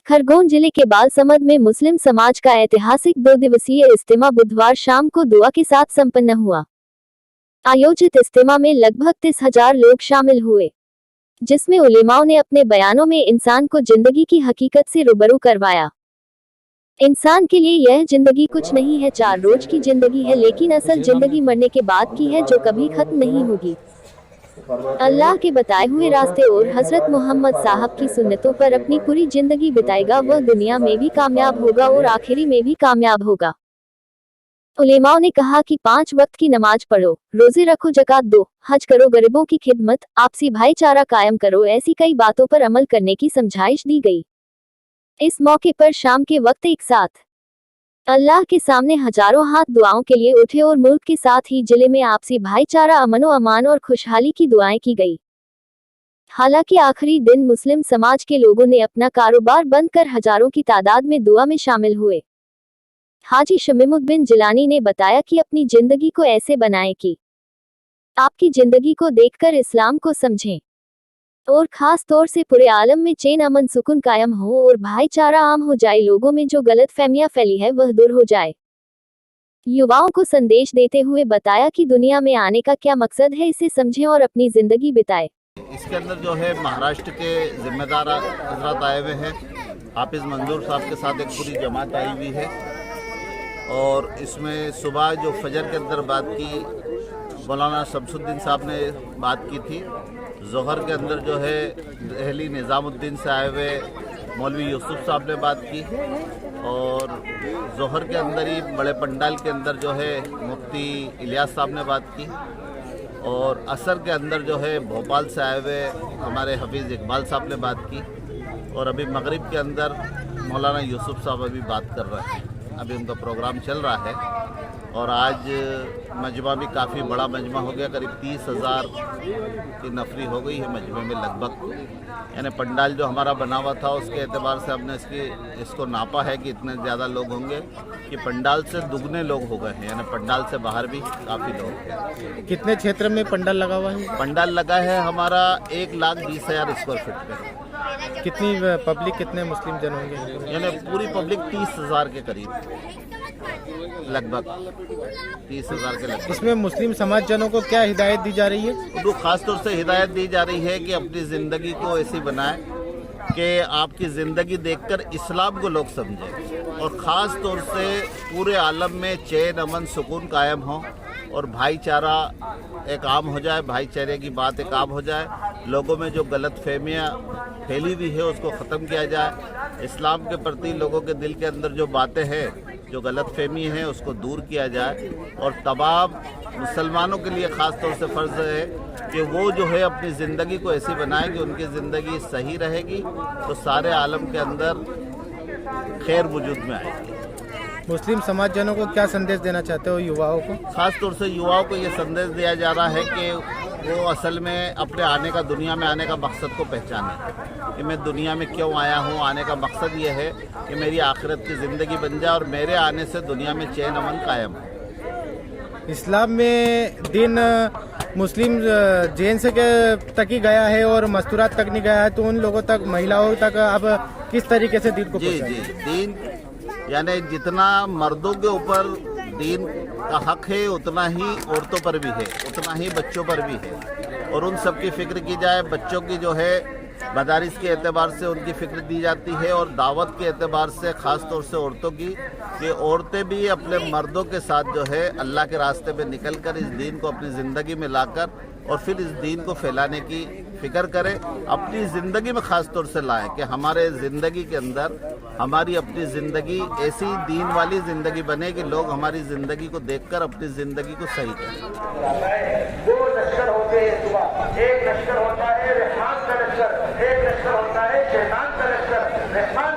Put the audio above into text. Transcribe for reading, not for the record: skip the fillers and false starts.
खरगोन जिले के बालसमंद में मुस्लिम समाज का ऐतिहासिक 2 दिवसीय इज्तिमा बुधवार शाम को दुआ के साथ संपन्न हुआ। आयोजित इज्तिमा में लगभग 30,000 लोग शामिल हुए, जिसमें उलेमाओं ने अपने बयानों में इंसान को जिंदगी की हकीकत से रूबरू करवाया। इंसान के लिए यह जिंदगी कुछ नहीं है, 4 रोज की जिंदगी है, लेकिन असल जिंदगी मरने के बाद की है, जो कभी खत्म नहीं होगी। अल्लाह के बताए हुए रास्ते और हजरत मोहम्मद साहब की सुन्नतों पर अपनी पूरी जिंदगी बिताएगा, वह दुनिया में भी कामयाब होगा और आखिरी में भी कामयाब होगा। उलेमाओं ने कहा कि 5 वक्त की नमाज पढ़ो, रोजे रखो, ज़कात दो, हज करो, गरीबों की खिदमत, आपसी भाईचारा कायम करो, ऐसी कई बातों पर अमल करने की समझाइश दी गई। इस मौके पर शाम के वक्त एक साथ अल्लाह के सामने हजारों हाथ दुआओं के लिए उठे और मुल्क के साथ ही जिले में आपसी भाईचारा, अमनो अमान और खुशहाली की दुआएं की गई। हालांकि आखिरी दिन मुस्लिम समाज के लोगों ने अपना कारोबार बंद कर हजारों की तादाद में दुआ में शामिल हुए। हाजी शमीमुद्दीन जिलानी ने बताया कि अपनी जिंदगी को ऐसे बनाएं कि आपकी जिंदगी को देखकर इस्लाम को समझें और खास तौर से पूरे आलम में चैन, अमन, सुकून कायम हो और भाईचारा आम हो जाए। लोगों में जो गलतफहमियां फैली है वह दूर हो जाए। युवाओं को संदेश देते हुए बताया कि दुनिया में आने का क्या मकसद है, इसे समझें और अपनी जिंदगी बिताएं। इसके अंदर जो है महाराष्ट्र के जिम्मेदार हजरत आए हुए हैं, हाफिज मंजूर साहब के साथ एक पूरी जमात आई हुई है। और इसमें सुबह जो फजर के अंदर बात की मौलाना शमसुद्दीन साहब ने बात की थी। जोहर के अंदर जो है दहली निज़ामुद्दीन से आए हुए मौलवी यूसुफ साहब ने बात की। और जोहर के अंदर ही बड़े पंडाल के अंदर जो है मुफ्ती इलियास साहब ने बात की। और असर के अंदर जो है भोपाल से आए हुए हमारे हफीज़ इकबाल साहब ने बात की। और अभी मगरिब के अंदर मौलाना यूसुफ साहब अभी बात कर रहे हैं, अभी उनका प्रोग्राम चल रहा है। और आज मजमा भी काफ़ी बड़ा मजमा हो गया, करीब 30,000 की नफरी हो गई है मजमे में लगभग। यानी पंडाल जो हमारा बना हुआ था उसके एतबार से हमने इसको नापा है कि इतने ज़्यादा लोग होंगे कि पंडाल से दुगने लोग हो गए हैं, यानी पंडाल से बाहर भी काफ़ी लोग हैं। कितने क्षेत्र में पंडाल लगा हुआ है? पंडाल लगा है हमारा 1,20,000 स्क्वायर फीट में। कितनी पब्लिक, कितने मुस्लिम जन होंगे? यानी पूरी पब्लिक 30,000 के करीब, लगभग 30,000 के लगभग। इसमें मुस्लिम समाज जनों को क्या हिदायत दी जा रही है? उनको खास तौर से हिदायत दी जा रही है कि अपनी ज़िंदगी को ऐसी बनाएं कि आपकी ज़िंदगी देखकर इस्लाम को लोग समझें और ख़ास तौर से पूरे आलम में चैन, अमन, सुकून कायम हो और भाईचारा एक आम हो जाए, भाईचारे की बात एक आम हो जाए। लोगों में जो गलत फहमियाँ फैली हुई है उसको ख़त्म किया जाए। इस्लाम के प्रति लोगों के दिल के अंदर जो बातें हैं, जो गलत फहमी है, उसको दूर किया जाए। और तमाम मुसलमानों के लिए ख़ास तौर से फ़र्ज़ है कि वो जो है अपनी ज़िंदगी को ऐसी बनाए कि उनकी ज़िंदगी सही रहेगी तो सारे आलम के अंदर खैर वजूद में आएगी। मुस्लिम समाज जनों को क्या संदेश देना चाहते हो युवाओं को? खास तौर से युवाओं को ये संदेश दिया जा रहा है कि वो असल में अपने आने का, दुनिया में आने का मकसद को पहचाने कि मैं दुनिया में क्यों आया हूँ। आने का मकसद ये है कि मेरी आखिरत की ज़िंदगी बन जाए और मेरे आने से दुनिया में चैन, अमन कायम हो। इस्लाम में दिन मुस्लिम जेंट्स के तक ही गया है और मस्तूरात तक नहीं गया है, तो उन लोगों तक, महिलाओं तक अब किस तरीके से दिन को जी दीन यानी जितना मर्दों के ऊपर दीन का हक है उतना ही औरतों पर भी है, उतना ही बच्चों पर भी है। और उन सब की फिक्र की जाए। बच्चों की जो है मदारिस के एतबार से उनकी फिक्र दी जाती है और दावत के एतबार से ख़ास तौर से औरतों की, कि औरतें भी अपने मर्दों के साथ जो है अल्लाह के रास्ते पे निकलकर इस दीन को अपनी ज़िंदगी में लाकर और फिर इस दीन को फैलाने की फ़िक्र करें। अपनी ज़िंदगी में ख़ास तौर से लाएं कि हमारे ज़िंदगी के अंदर हमारी अपनी ज़िंदगी ऐसी दीन वाली ज़िंदगी बने कि लोग हमारी ज़िंदगी को देखकर अपनी ज़िंदगी को सही करें। 2 लश्कर होते हैं सुबह, एक लश्कर होता है रहमान का लश्कर, एक लश्कर होता है शैतान का लश्कर। रहमान